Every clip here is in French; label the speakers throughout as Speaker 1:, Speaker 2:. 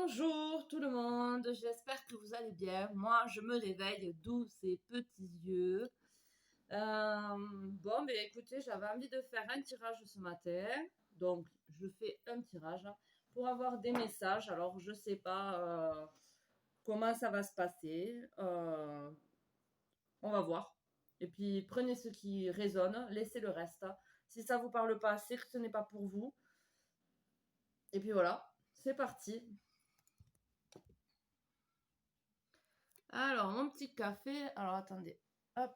Speaker 1: Bonjour tout le monde, j'espère que vous allez bien. Moi, je me réveille d'où ces petits yeux. Bon, mais écoutez, j'avais envie de faire un tirage ce matin. Donc, je fais un tirage pour avoir des messages. Alors, je sais pas comment ça va se passer. On va voir. Et puis, prenez ce qui résonne, laissez le reste. Si ça vous parle pas, c'est que ce n'est pas pour vous. Et puis voilà, c'est parti. Alors, mon petit café. Alors, attendez. Hop.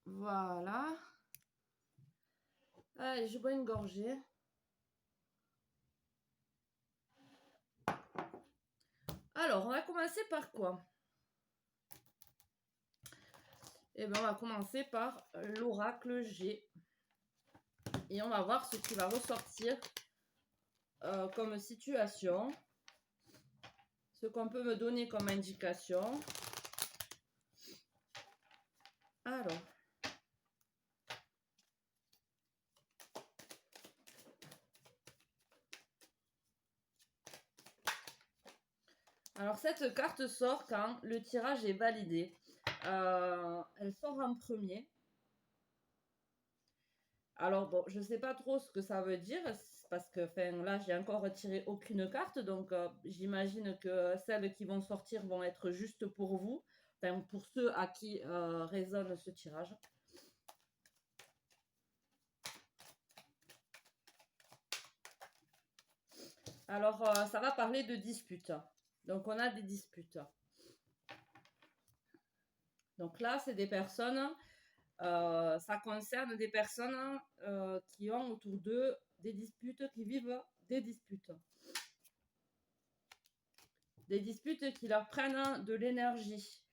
Speaker 1: Voilà. Allez, je bois une gorgée. Alors, on va commencer par quoi? Eh bien, on va commencer par l'oracle G. Et on va voir ce qui va ressortir comme situation. Ce qu'on peut me donner comme indication. Alors. Alors, cette carte sort quand le tirage est validé. Elle sort en premier. Alors, bon, je ne sais pas trop ce que ça veut dire, parce que là, j'ai encore retiré aucune carte, donc j'imagine que celles qui vont sortir vont être juste pour vous, pour ceux à qui résonne ce tirage. Alors, ça va parler de disputes. Donc, on a des disputes. Donc là, c'est des personnes, ça concerne des personnes qui ont autour d'eux des disputes, qui vivent des disputes. Des disputes qui leur prennent de l'énergie,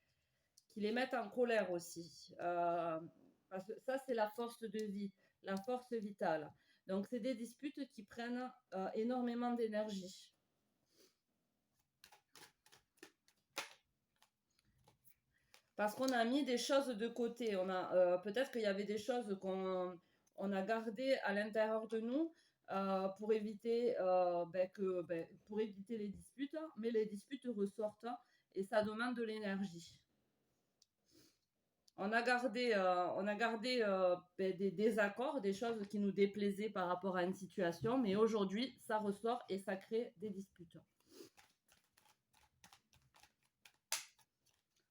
Speaker 1: qui les mettent en colère aussi. Parce que ça, c'est la force de vie, la force vitale. Donc, c'est des disputes qui prennent énormément d'énergie. Parce qu'on a mis des choses de côté. Peut-être qu'il y avait des choses qu'on a gardées à l'intérieur de nous pour éviter pour éviter les disputes, mais les disputes ressortent et ça demande de l'énergie. On a gardé des désaccords, des choses qui nous déplaisaient par rapport à une situation, mais aujourd'hui, ça ressort et ça crée des disputes.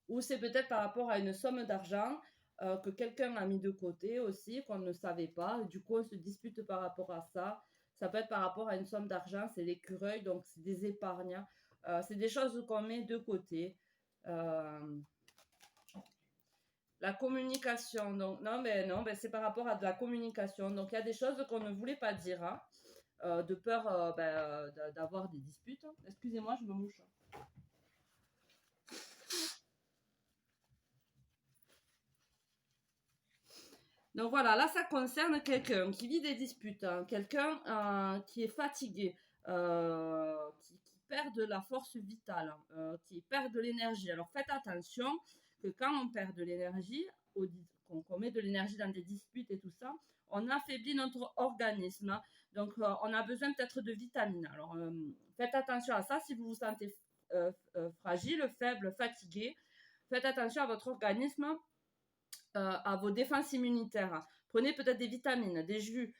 Speaker 1: Ou c'est peut-être par rapport à une somme d'argent que quelqu'un a mis de côté aussi, qu'on ne savait pas. Du coup, on se dispute par rapport à ça. Ça peut être par rapport à une somme d'argent, c'est l'écureuil, donc c'est des épargnes. C'est des choses qu'on met de côté. La communication, donc non, c'est par rapport à de la communication. Donc il y a des choses qu'on ne voulait pas dire, hein, de peur d'avoir des disputes. Excusez-moi, je me mouche. Donc voilà, là ça concerne quelqu'un qui vit des disputes, hein, quelqu'un qui est fatigué, qui perd de la force vitale, qui perd de l'énergie. Alors faites attention que quand on perd de l'énergie, qu'on met de l'énergie dans des disputes et tout ça, on affaiblit notre organisme. Hein. Donc on a besoin peut-être de vitamines. Alors faites attention à ça si vous vous sentez fragile, faible, fatigué. Faites attention à votre organisme à vos défenses immunitaires. Prenez peut-être des vitamines, des jus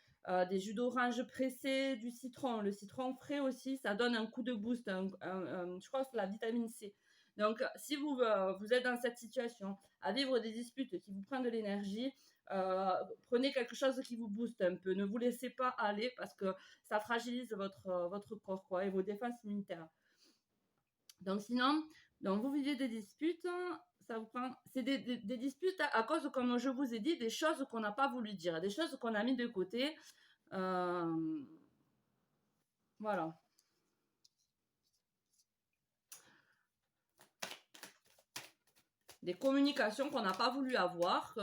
Speaker 1: d'orange pressé, du citron. Le citron frais aussi, ça donne un coup de boost. Je crois que c'est la vitamine C. Donc, si vous êtes dans cette situation, à vivre des disputes qui vous prennent de l'énergie, prenez quelque chose qui vous booste un peu. Ne vous laissez pas aller parce que ça fragilise votre corps quoi, et vos défenses immunitaires. Donc, sinon, vous vivez des disputes, ça vous prend. C'est des disputes à cause, comme je vous ai dit, des choses qu'on n'a pas voulu dire, des choses qu'on a mis de côté. Voilà. Des communications qu'on n'a pas voulu avoir.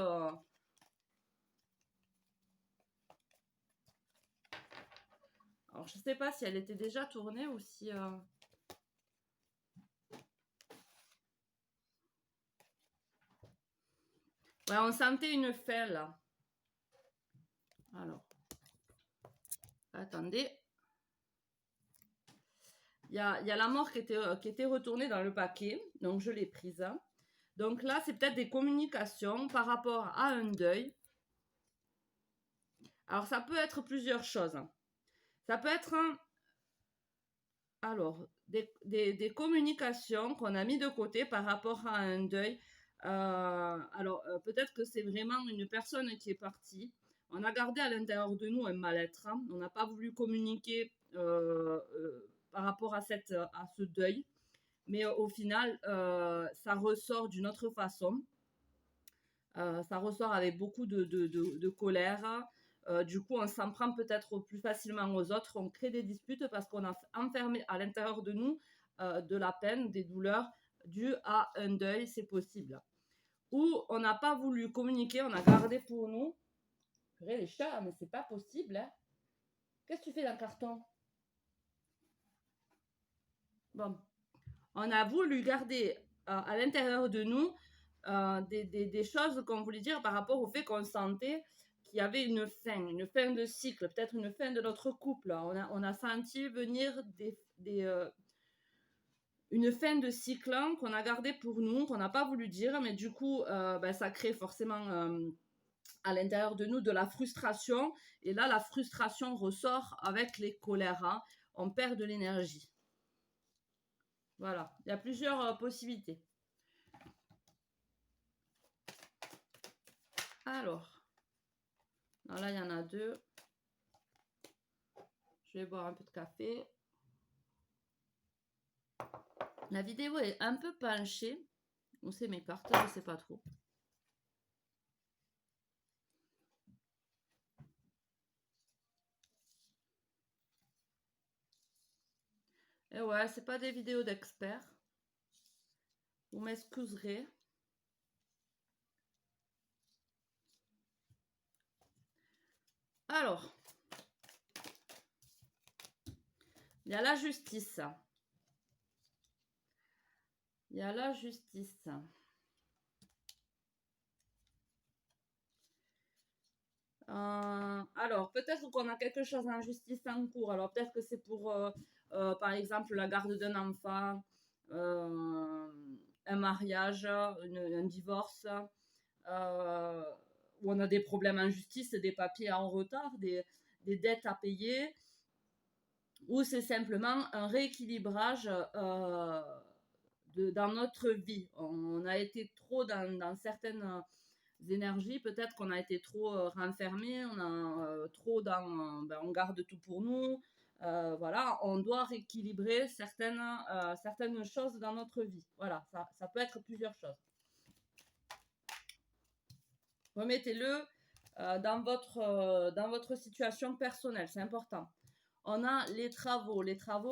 Speaker 1: Alors, je ne sais pas si elle était déjà tournée ou si. Ouais, on sentait une faim là. Alors. Attendez. il y a la mort qui était retournée dans le paquet, donc je l'ai prise. Donc là, c'est peut-être des communications par rapport à un deuil. Alors, ça peut être plusieurs choses. Ça peut être, alors, des communications qu'on a mis de côté par rapport à un deuil. Peut-être que c'est vraiment une personne qui est partie. On a gardé à l'intérieur de nous un mal-être. On n'a pas voulu communiquer par rapport à ce deuil. Mais au final, ça ressort d'une autre façon. Ça ressort avec beaucoup de colère. Du coup, on s'en prend peut-être plus facilement aux autres. On crée des disputes parce qu'on a enfermé à l'intérieur de nous de la peine, des douleurs dues à un deuil, c'est possible. Ou on n'a pas voulu communiquer, on a gardé pour nous. Purée, les chats, mais c'est pas possible. Hein. Qu'est-ce que tu fais dans le carton? Bon, on a voulu garder à l'intérieur de nous des choses qu'on voulait dire par rapport au fait qu'on sentait qu'il y avait une fin de cycle, peut-être une fin de notre couple. On a senti venir une fin de cycle qu'on a gardé pour nous, qu'on n'a pas voulu dire, mais du coup, ça crée forcément à l'intérieur de nous de la frustration. Et là, la frustration ressort avec les colères. Hein. On perd de l'énergie. Voilà, il y a plusieurs possibilités. Alors, là, il y en a deux. Je vais boire un peu de café. La vidéo est un peu penchée. Où c'est mes cartes? Je ne sais pas trop. Et ouais, c'est pas des vidéos d'experts. Vous m'excuserez. Alors, il y a la justice. Il y a la justice. Alors, peut-être qu'on a quelque chose en justice en cours. Alors, peut-être que c'est pour, par exemple, la garde d'un enfant, un mariage, un divorce, où on a des problèmes en justice, des papiers en retard, des dettes à payer, ou c'est simplement un rééquilibrage dans notre vie. On a été trop dans certaines énergies, peut-être qu'on a été trop renfermé, on a trop on garde tout pour nous. Voilà, on doit rééquilibrer certaines choses dans notre vie. Voilà, ça peut être plusieurs choses. Remettez-le dans votre situation personnelle, c'est important. On a les travaux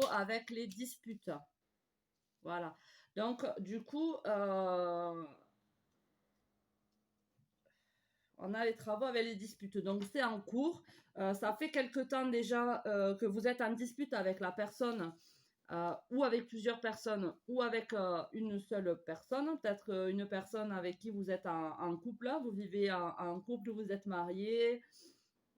Speaker 1: avec les disputes. Voilà. Donc, du coup, on a les travaux avec les disputes. Donc, c'est en cours. Ça fait quelque temps déjà que vous êtes en dispute avec la personne ou avec plusieurs personnes ou avec une seule personne. Peut-être une personne avec qui vous êtes en couple. Vous vivez en couple, vous êtes marié.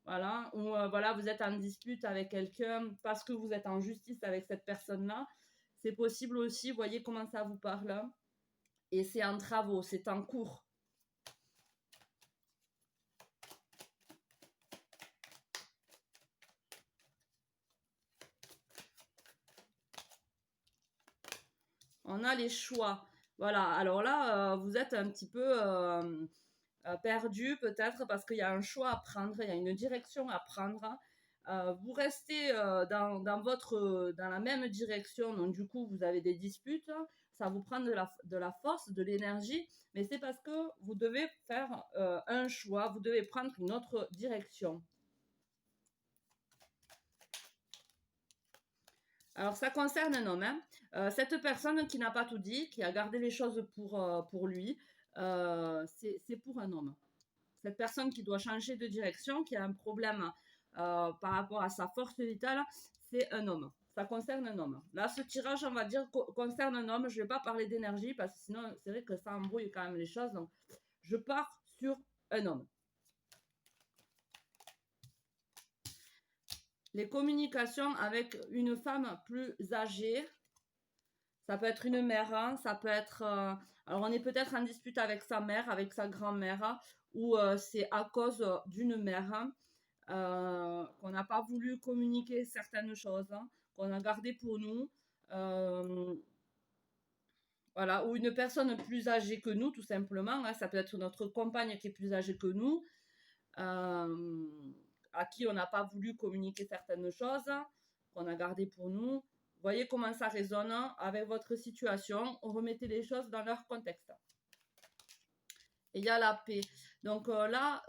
Speaker 1: Voilà. Ou voilà, vous êtes en dispute avec quelqu'un parce que vous êtes en justice avec cette personne-là. C'est possible aussi. Voyez comment ça vous parle. Et c'est en travaux, c'est en cours. On a les choix. Voilà, alors là, vous êtes un petit peu perdu peut-être parce qu'il y a un choix à prendre, il y a une direction à prendre. Vous restez dans la même direction, donc du coup, vous avez des disputes. Ça vous prend de la force, de l'énergie, mais c'est parce que vous devez faire un choix, vous devez prendre une autre direction. Alors, ça concerne un homme. Hein. Cette personne qui n'a pas tout dit, qui a gardé les choses pour lui, c'est pour un homme. Cette personne qui doit changer de direction, qui a un problème par rapport à sa force vitale, c'est un homme. Ça concerne un homme. Là, ce tirage, on va dire, concerne un homme. Je ne vais pas parler d'énergie parce que sinon, c'est vrai que ça embrouille quand même les choses. Donc, je pars sur un homme. les communications avec une femme plus âgée. Ça peut être une mère, hein, ça peut être... alors on est peut-être en dispute avec sa mère, avec sa grand-mère, hein, ou c'est à cause d'une mère, hein, qu'on n'a pas voulu communiquer certaines choses, hein, qu'on a gardé pour nous. Euh, voilà, ou une personne plus âgée que nous, tout simplement, hein, ça peut être notre compagne qui est plus âgée que nous, euh, à qui on n'a pas voulu communiquer certaines choses, qu'on a gardé pour nous. Voyez comment ça résonne avec votre situation. Remettez les choses dans leur contexte. Et il y a la paix. Donc là,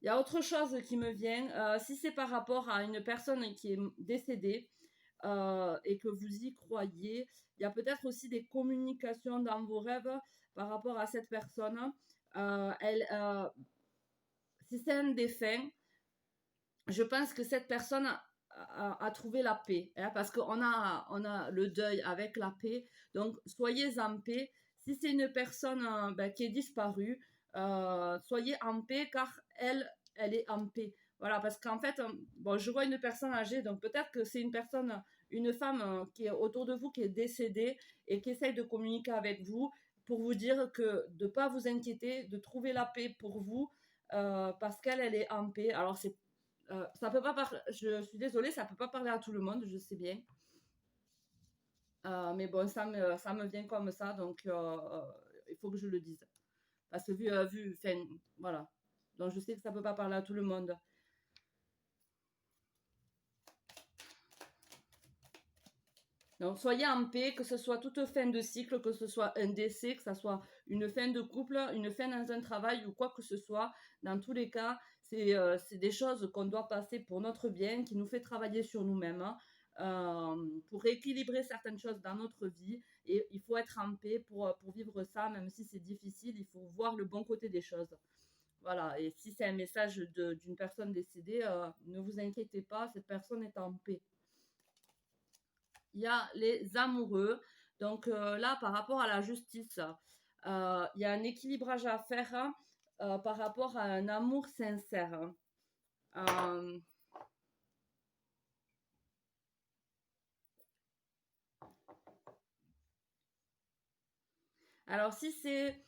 Speaker 1: il y a autre chose qui me vient. Si c'est par rapport à une personne qui est décédée et que vous y croyez, il y a peut-être aussi des communications dans vos rêves par rapport à cette personne. Si c'est un défunt, je pense que cette personne a trouvé la paix, hein, parce qu'on a le deuil avec la paix. Donc, soyez en paix. Si c'est une personne qui est disparue, soyez en paix car elle est en paix. Voilà, parce qu'en fait, bon, je vois une personne âgée, donc peut-être que c'est une femme qui est autour de vous, qui est décédée et qui essaye de communiquer avec vous pour vous dire que de ne pas vous inquiéter, de trouver la paix pour vous, parce elle est en paix. Alors, ça peut pas je suis désolée, ça peut pas parler à tout le monde, je sais bien. Mais bon, ça me vient comme ça, donc il faut que je le dise. Parce que voilà. Donc je sais que ça peut pas parler à tout le monde. Donc soyez en paix, que ce soit toute fin de cycle, que ce soit un décès, que ce soit une fin de couple, une fin dans un travail ou quoi que ce soit. Dans tous les cas, c'est des choses qu'on doit passer pour notre bien, qui nous fait travailler sur nous-mêmes, hein, pour rééquilibrer certaines choses dans notre vie. Et il faut être en paix pour vivre ça, même si c'est difficile, il faut voir le bon côté des choses. Voilà, et si c'est un message d'une personne décédée, ne vous inquiétez pas, cette personne est en paix. Il y a les amoureux. Donc là, par rapport à la justice, il y a un équilibrage à faire par rapport à un amour sincère. Euh, alors si c'est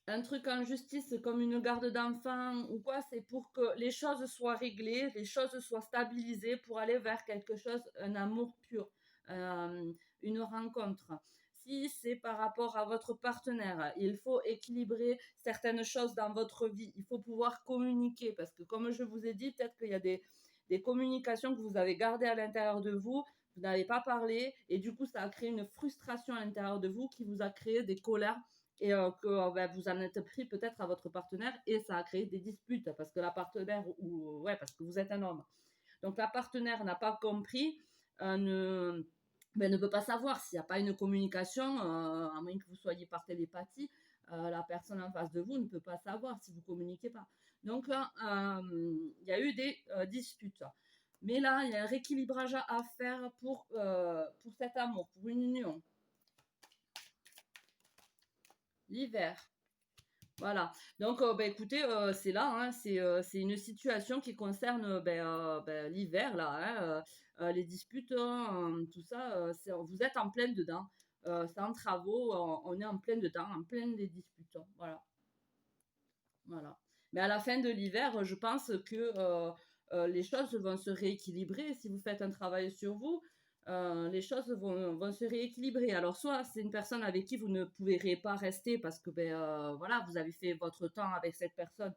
Speaker 1: un truc en justice comme une garde d'enfants ou quoi, c'est pour que les choses soient réglées, les choses soient stabilisées pour aller vers quelque chose, un amour pur, une rencontre. Si c'est par rapport à votre partenaire, il faut équilibrer certaines choses dans votre vie. Il faut pouvoir communiquer parce que comme je vous ai dit, peut-être qu'il y a des communications que vous avez gardées à l'intérieur de vous, vous n'avez pas parlé et du coup ça a créé une frustration à l'intérieur de vous qui vous a créé des colères et que vous en êtes pris peut-être à votre partenaire et ça a créé des disputes parce que la partenaire parce que vous êtes un homme. Donc la partenaire n'a pas compris, ne peut pas savoir s'il n'y a pas une communication, à moins que vous soyez par télépathie, la personne en face de vous ne peut pas savoir si vous communiquez pas. Donc là, il y a eu des disputes. Mais là, il y a un rééquilibrage à faire pour cet amour, pour une union. L'hiver. Voilà. Donc, écoutez, c'est là, hein, c'est une situation qui concerne l'hiver, là, hein, les disputes, hein, tout ça, vous êtes en pleine dedans. C'est en travaux, on est en pleine dedans, en pleine des disputes. Hein, voilà. Voilà. Mais à la fin de l'hiver, je pense que les choses vont se rééquilibrer. Si vous faites un travail sur vous, les choses vont se rééquilibrer. Alors, soit c'est une personne avec qui vous ne pourrez pas rester parce que voilà, vous avez fait votre temps avec cette personne.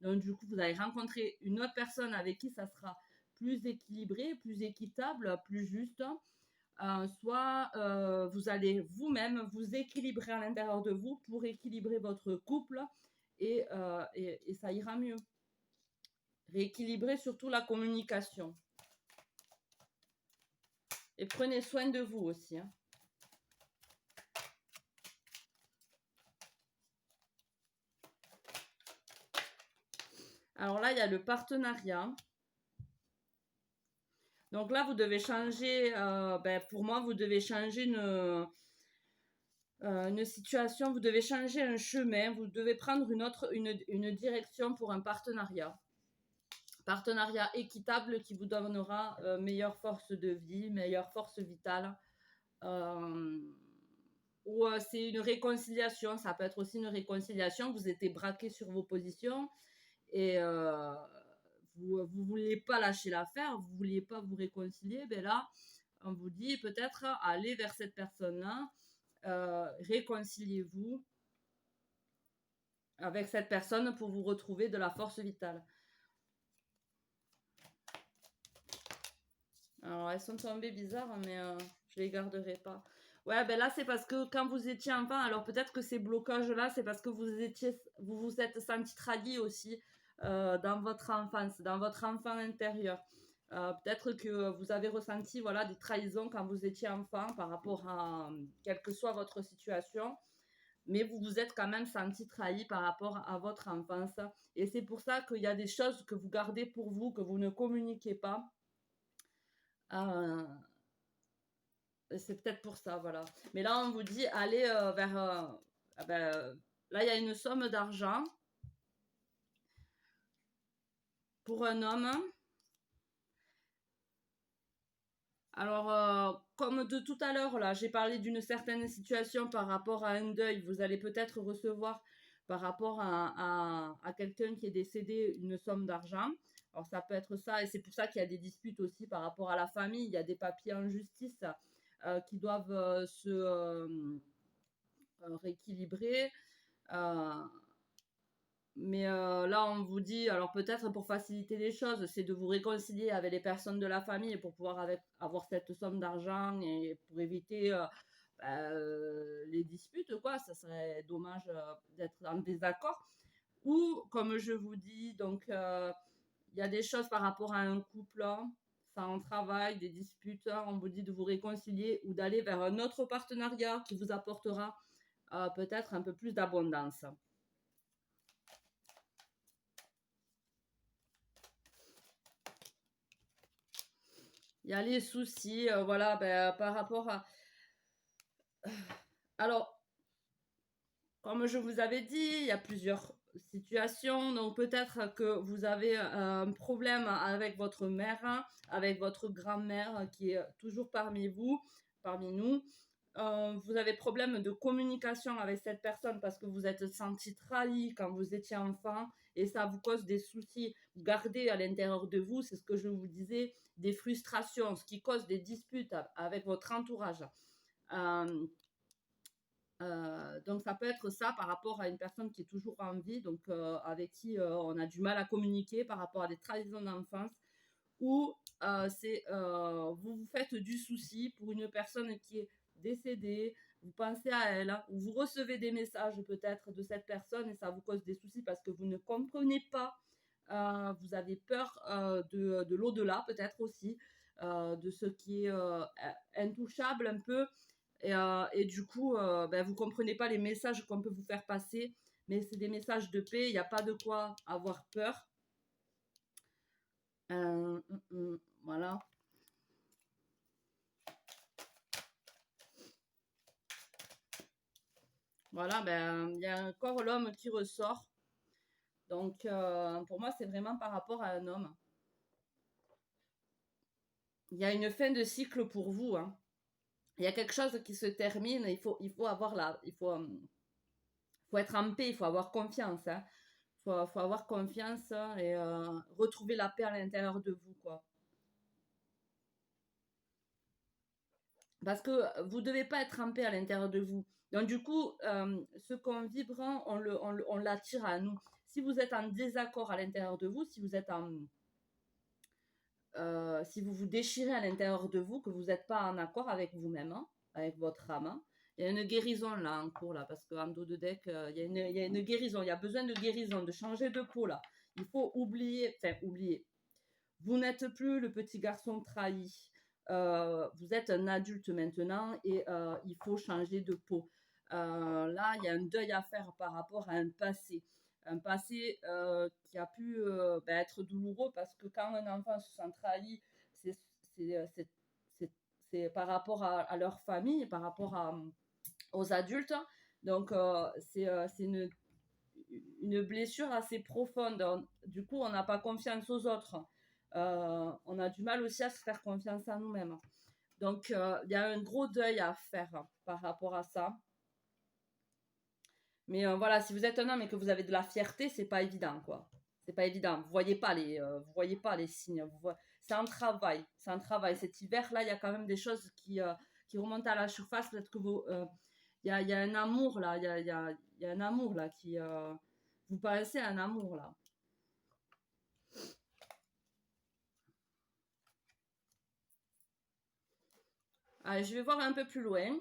Speaker 1: Donc, du coup, vous allez rencontrer une autre personne avec qui ça sera plus équilibré, plus équitable, plus juste. Soit vous allez vous-même vous équilibrer à l'intérieur de vous pour équilibrer votre couple et ça ira mieux. Rééquilibrer surtout la communication. Et prenez soin de vous aussi. Hein. Alors là, il y a le partenariat. Donc là, vous devez changer, pour moi, vous devez changer une situation, vous devez changer un chemin, vous devez prendre une direction pour un partenariat. Partenariat équitable qui vous donnera meilleure force de vie, meilleure force vitale. Euh, ou c'est une réconciliation, ça peut être aussi une réconciliation, vous étiez braqué sur vos positions et vous ne vouliez pas lâcher l'affaire, vous ne vouliez pas vous réconcilier, ben là, on vous dit peut-être aller vers cette personne-là, réconciliez-vous avec cette personne pour vous retrouver de la force vitale. Alors, elles sont tombées bizarres, mais je les garderai pas. Ouais, ben là, c'est parce que quand vous étiez enfant, alors peut-être que ces blocages-là, c'est parce que vous vous êtes senti trahi aussi dans votre enfance, dans votre enfant intérieur. Peut-être que vous avez ressenti voilà, des trahisons quand vous étiez enfant par rapport à quelle que soit votre situation, mais vous vous êtes quand même senti trahi par rapport à votre enfance. Et c'est pour ça qu'il y a des choses que vous gardez pour vous, que vous ne communiquez pas. Euh, c'est peut-être pour ça, voilà. Mais là, on vous dit, allez vers... ah ben, là, il y a une somme d'argent pour un homme. Alors, comme de tout à l'heure, là, j'ai parlé d'une certaine situation par rapport à un deuil. Vous allez peut-être recevoir par rapport à quelqu'un qui est décédé une somme d'argent. Alors, ça peut être ça, et c'est pour ça qu'il y a des disputes aussi par rapport à la famille. Il y a des papiers en justice qui doivent se rééquilibrer. Euh, mais là, on vous dit, alors peut-être pour faciliter les choses, c'est de vous réconcilier avec les personnes de la famille pour pouvoir avoir cette somme d'argent et pour éviter les disputes, quoi. Ça serait dommage d'être en désaccord. Ou, comme je vous dis, donc, il y a des choses par rapport à un couple, hein, ça en travail, des disputes, hein, on vous dit de vous réconcilier ou d'aller vers un autre partenariat qui vous apportera peut-être un peu plus d'abondance. Il y a les soucis, voilà, ben, par rapport à... Alors, comme je vous avais dit, il y a plusieurs situations. Donc, peut-être que vous avez un problème avec votre mère, hein, avec votre grand-mère qui est toujours parmi vous, parmi nous. Vous avez problème de communication avec cette personne parce que vous êtes senti trahi quand vous étiez enfant et ça vous cause des soucis. Vous gardez à l'intérieur de vous, c'est ce que je vous disais, des frustrations, ce qui cause des disputes avec votre entourage. Euh, donc ça peut être ça par rapport à une personne qui est toujours en vie, donc avec qui on a du mal à communiquer par rapport à des traditions d'enfance, ou vous vous faites du souci pour une personne qui est décédée, vous pensez à elle, hein, ou vous recevez des messages peut-être de cette personne et ça vous cause des soucis parce que vous ne comprenez pas, vous avez peur de l'au-delà peut-être aussi, de ce qui est intouchable un peu et du coup, ben, vous comprenez pas les messages qu'on peut vous faire passer, mais c'est des messages de paix, il n'y a pas de quoi avoir peur. Voilà. Voilà, ben, il y a encore l'homme qui ressort. Donc, pour moi, c'est vraiment par rapport à un homme. Il y a une fin de cycle pour vous, hein. Il y a quelque chose qui se termine, il faut avoir faut être en paix, il faut avoir confiance, hein. Faut avoir confiance et retrouver la paix à l'intérieur de vous, quoi. Parce que vous ne devez pas être en paix à l'intérieur de vous. Donc du coup, ce qu'on vibre, on l'attire à nous. Si vous êtes en désaccord à l'intérieur de vous, si vous vous déchirez à l'intérieur de vous, que vous n'êtes pas en accord avec vous-même, hein, avec votre âme, hein, il y a une guérison là en cours, là, parce qu'en dos de deck, il y a une guérison, il y a besoin de guérison, de changer de peau là. Il faut oublier. Vous n'êtes plus le petit garçon trahi. Vous êtes un adulte maintenant et il faut changer de peau. Là, il y a un deuil à faire par rapport à un passé. Un passé qui a pu être douloureux parce que quand un enfant se sent trahi, c'est, c'est, c'est, c'est par rapport à leur famille, par rapport aux adultes. Donc, c'est une blessure assez profonde. Du coup, on n'a pas confiance aux autres. On a du mal aussi à se faire confiance à nous-mêmes. Donc, il y a un gros deuil à faire par rapport à ça. Mais voilà, si vous êtes un homme et que vous avez de la fierté, c'est pas évident, quoi. C'est pas évident. Vous voyez pas les signes. C'est un travail. C'est un travail. Cet hiver-là, il y a quand même des choses qui remontent à la surface. Peut-être que il y a un amour là. Il y a un amour là vous pensez à un amour là. Allez, je vais voir un peu plus loin.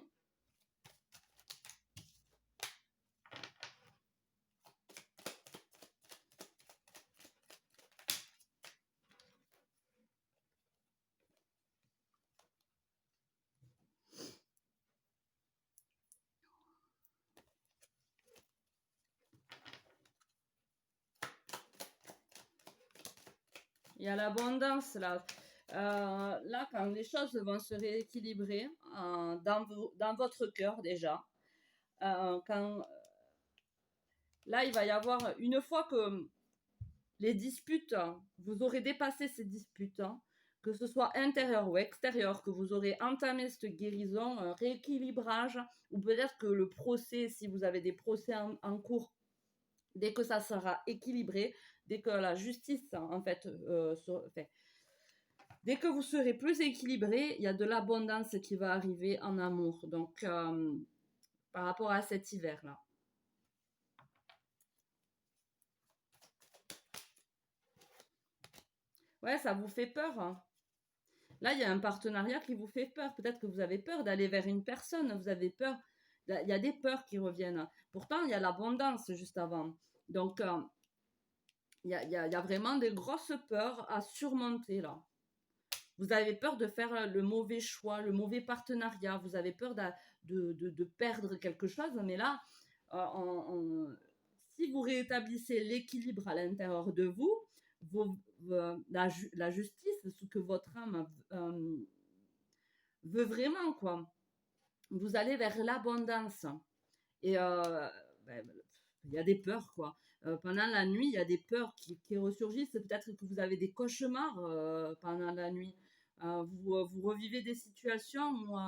Speaker 1: Il y a l'abondance là. Là, quand les choses vont se rééquilibrer dans votre cœur déjà, quand là, il va y avoir, une fois que les disputes, vous aurez dépassé ces disputes, que ce soit intérieur ou extérieur, que vous aurez entamé cette guérison, un rééquilibrage, ou peut-être que le procès, si vous avez des procès en cours, dès que ça sera équilibré, dès que la justice, en fait, dès que vous serez plus équilibré, il y a de l'abondance qui va arriver en amour. Donc, par rapport à cet hiver-là. Ouais, ça vous fait peur, hein. Là, il y a un partenariat qui vous fait peur. Peut-être que vous avez peur d'aller vers une personne. Vous avez peur. Il y a des peurs qui reviennent. Pourtant, il y a l'abondance juste avant. Donc, il y a vraiment des grosses peurs à surmonter là. Vous avez peur de faire le mauvais choix, le mauvais partenariat. Vous avez peur de perdre quelque chose. Mais là, si vous rétablissez l'équilibre à l'intérieur de vous, la justice, ce que votre âme veut vraiment, quoi. Vous allez vers l'abondance. Et ben, il y a des peurs, quoi. Pendant la nuit, il y a des peurs qui ressurgissent. Peut-être que vous avez des cauchemars pendant la nuit. Vous revivez des situations où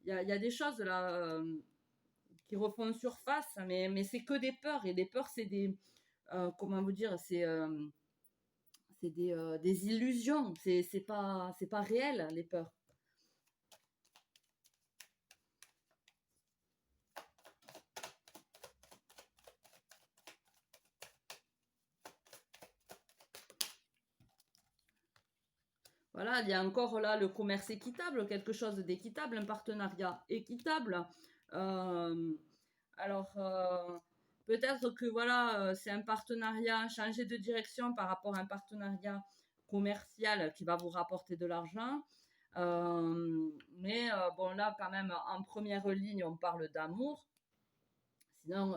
Speaker 1: il y a des choses là qui refont surface, mais c'est que des peurs. Et les peurs, c'est des. Comment vous dire c'est des illusions. C'est pas réel, les peurs. Voilà, il y a encore là le commerce équitable, quelque chose d'équitable, un partenariat équitable. Euh, alors, peut-être que voilà, c'est un partenariat, changer de direction par rapport à un partenariat commercial qui va vous rapporter de l'argent. Mais bon, là, quand même, en première ligne, on parle d'amour. Sinon,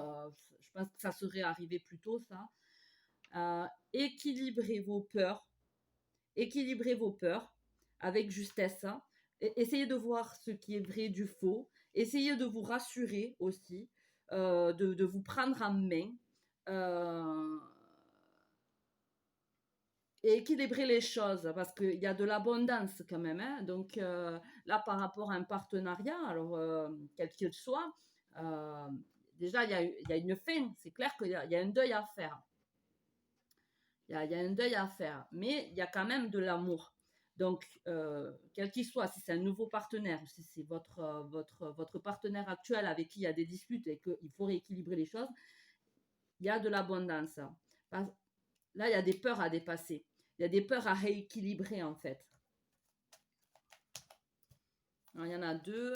Speaker 1: je pense que ça serait arrivé plus tôt, ça. Équilibrez vos peurs. Équilibrez vos peurs avec justesse. Essayez de voir ce qui est vrai du faux. Essayez de vous rassurer aussi, de vous prendre en main. euh, et équilibrer les choses parce qu'il y a de l'abondance quand même, hein. Donc là, par rapport à un partenariat, alors quel qu'il soit, euh, déjà il y a une fin. C'est clair qu'il y a un deuil à faire. Il y a un deuil à faire, mais il y a quand même de l'amour. Donc, quel qu'il soit, si c'est un nouveau partenaire, ou si c'est votre partenaire actuel avec qui il y a des disputes et qu'il faut rééquilibrer les choses, il y a de l'abondance. Là, il y a des peurs à dépasser. Il y a des peurs à rééquilibrer, en fait. Alors, il y en a deux.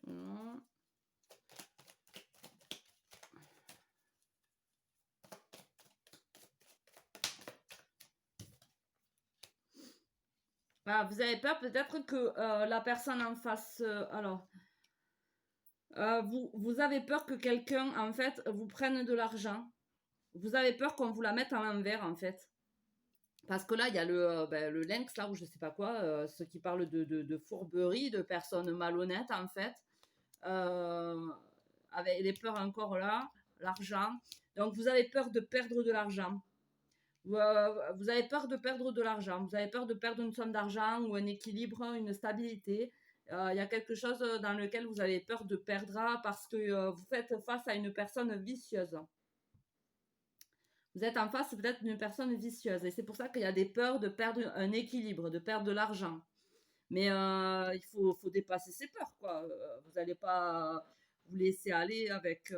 Speaker 1: Non. Ah, vous avez peur peut-être que la personne en face... alors, vous avez peur que quelqu'un, en fait, vous prenne de l'argent. Vous avez peur qu'on vous la mette à l'envers, en fait. Parce que là, il y a le lynx, là, ou je sais pas quoi, ceux qui parlent de fourberie, de personnes malhonnêtes, en fait. Euh, avec les peurs encore là, l'argent. Donc, vous avez peur de perdre de l'argent. Vous avez peur de perdre de l'argent. Vous avez peur de perdre une somme d'argent ou un équilibre, une stabilité. Il y a quelque chose dans lequel vous avez peur de perdre parce que vous faites face à une personne vicieuse. Vous êtes en face peut-être d'une personne vicieuse. Et c'est pour ça qu'il y a des peurs de perdre un équilibre, de perdre de l'argent. Mais il faut dépasser ses peurs, quoi. Vous n'allez pas vous laisser aller avec...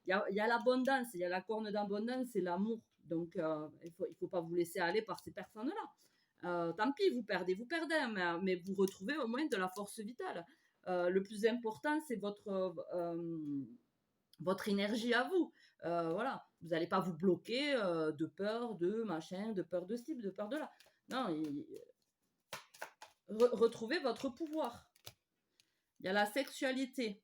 Speaker 1: Il y a l'abondance, il y a la corne d'abondance et l'amour. Donc, il faut pas vous laisser aller par ces personnes-là. Tant pis, vous perdez, mais vous retrouvez au moins de la force vitale. Le plus important, c'est votre énergie à vous. Voilà, vous n'allez pas vous bloquer de peur, de machin, de peur de cible, de peur de là. Non, retrouvez votre pouvoir. Il y a la sexualité.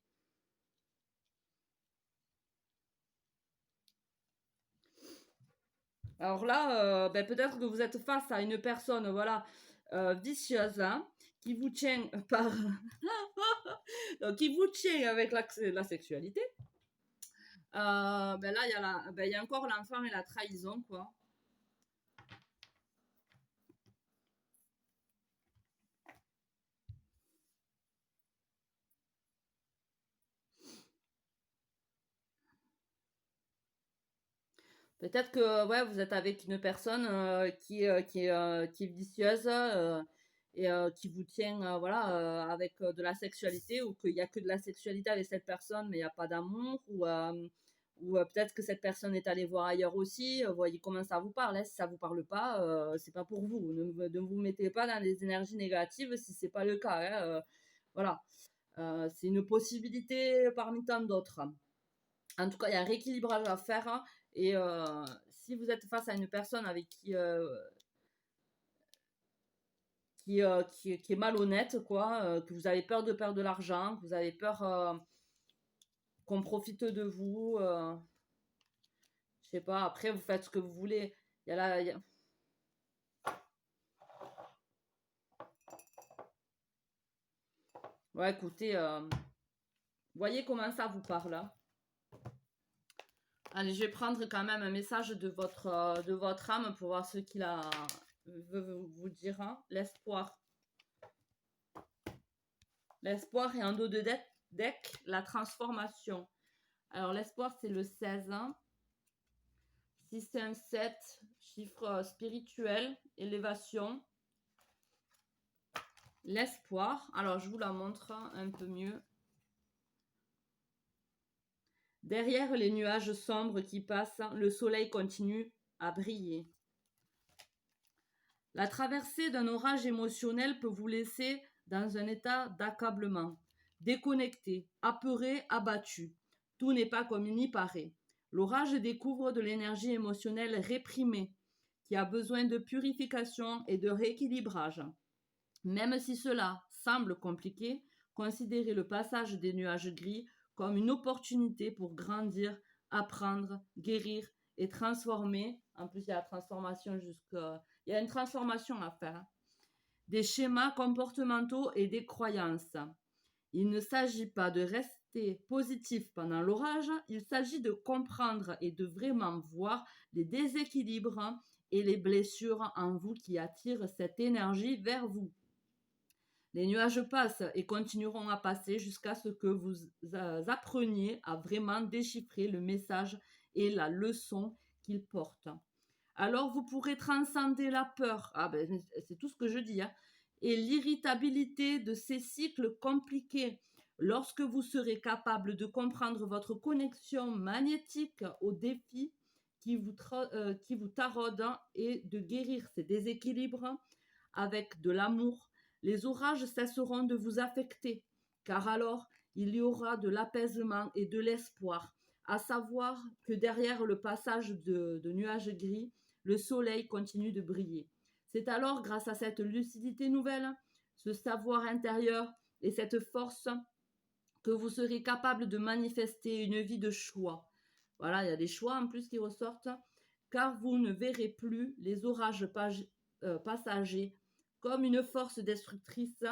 Speaker 1: Alors là, peut-être que vous êtes face à une personne, voilà, vicieuse, hein, qui vous tient par, donc, qui vous tient avec la sexualité. Là, il y a encore l'enfant et la trahison, quoi. Peut-être que ouais, vous êtes avec une personne qui est vicieuse et qui vous tient voilà, avec de la sexualité ou qu'il n'y a que de la sexualité avec cette personne mais il n'y a pas d'amour ou peut-être que cette personne est allée voir ailleurs aussi. Voyez comment ça vous parle. Hein. Si ça vous parle pas, c'est pas pour vous. Ne vous mettez pas dans les énergies négatives si c'est pas le cas. Hein. Voilà. C'est une possibilité parmi tant d'autres. En tout cas, il y a un rééquilibrage à faire. Hein, et si vous êtes face à une personne avec qui est malhonnête, quoi, que vous avez peur de perdre de l'argent, que vous avez peur qu'on profite de vous, je sais pas, après vous faites ce que vous voulez. Il y a la, il y a- Ouais, écoutez, voyez comment ça vous parle. Hein. Allez, je vais prendre quand même un message de votre âme pour voir ce qu'il veut vous dire. Hein. L'espoir. L'espoir et en dos de deck, la transformation. Alors, l'espoir, c'est le 16. Hein. Si c'est un 7, chiffre spirituel, élévation. L'espoir. Alors, je vous la montre un peu mieux. Derrière les nuages sombres qui passent, le soleil continue à briller. La traversée d'un orage émotionnel peut vous laisser dans un état d'accablement, déconnecté, apeuré, abattu. Tout n'est pas comme il n'y paraît. L'orage découvre de l'énergie émotionnelle réprimée, qui a besoin de purification et de rééquilibrage. Même si cela semble compliqué, considérez le passage des nuages gris comme une opportunité pour grandir, apprendre, guérir et transformer. En plus, il y a la transformation il y a une transformation à faire. Des schémas comportementaux et des croyances. Il ne s'agit pas de rester positif pendant l'orage, il s'agit de comprendre et de vraiment voir les déséquilibres et les blessures en vous qui attirent cette énergie vers vous. Les nuages passent et continueront à passer jusqu'à ce que vous appreniez à vraiment déchiffrer le message et la leçon qu'ils portent. Alors vous pourrez transcender la peur, c'est tout ce que je dis, hein, et l'irritabilité de ces cycles compliqués lorsque vous serez capable de comprendre votre connexion magnétique aux défis qui vous taraudent et de guérir ces déséquilibres avec de l'amour. Les orages cesseront de vous affecter, car alors il y aura de l'apaisement et de l'espoir, à savoir que derrière le passage de nuages gris, le soleil continue de briller. C'est alors grâce à cette lucidité nouvelle, ce savoir intérieur et cette force que vous serez capable de manifester une vie de choix. Voilà, il y a des choix en plus qui ressortent, car vous ne verrez plus les orages passagers comme une force destructrice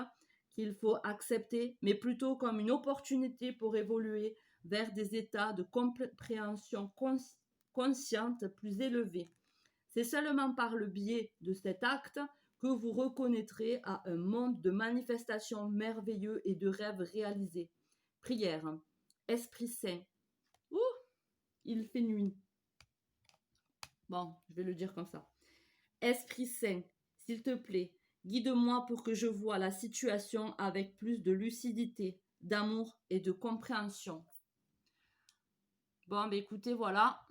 Speaker 1: qu'il faut accepter, mais plutôt comme une opportunité pour évoluer vers des états de compréhension consciente plus élevés. C'est seulement par le biais de cet acte que vous reconnaîtrez à un monde de manifestations merveilleux et de rêves réalisés. Prière. Esprit Saint. Ouh, il fait nuit. Bon, je vais le dire comme ça. Esprit Saint, s'il te plaît, guide-moi pour que je voie la situation avec plus de lucidité, d'amour et de compréhension. Bon, ben écoutez, voilà.